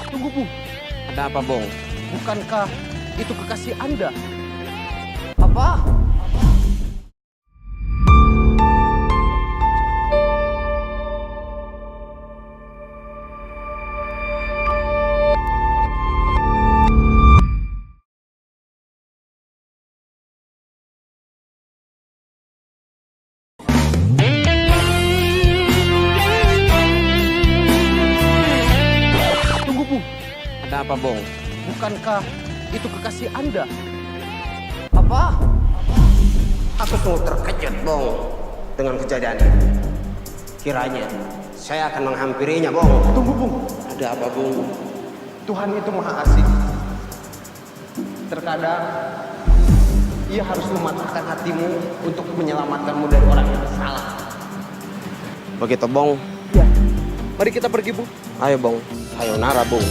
Tunggu, Bung. Ada apa, Bung? Bukankah itu kekasih Anda? Apa? Tunggu, Bung. Ada apa, Bung? Bukankah itu kekasih Anda? Apa? Aku sungguh terkejut, Bung, dengan kejadian ini. Kiranya saya akan menghampirinya, Bung. Tunggu, Bung. Ada apa, Bung? Tuhan itu maha asik. Terkadang ia harus mematahkan hatimu untuk menyelamatkanmu dari orang yang salah. Begitu, Bung. Ya, mari kita pergi, Bung. Ayo, Bung. Sayonara, Bung.